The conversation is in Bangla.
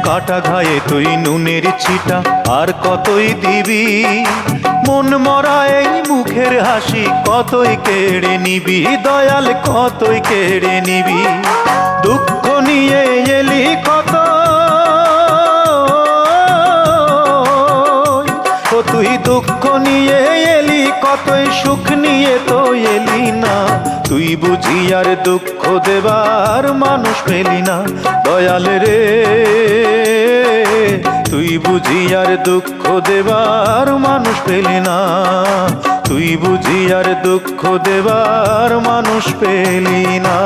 কাটা ঘায়ে তুই নুনের ছিটা আর কতই দিবি, মন মরা এই মুখের হাসি কতই কেড়ে নিবি, দয়াল কতই কেড়ে নিবি। দুঃখ নিয়ে এলি কত, ও তুই দুঃখ নিয়ে এলি কতই, সুখ নিয়ে তো এলি না। তুই বুঝি আর দুঃখ দেবার মানুষ পেলি না, দয়াল রে তুই বুঝি আর দুঃখ দেবার মানুষ পেলি না, তুই বুঝি আর দুঃখ দেবার মানুষ পেলি না।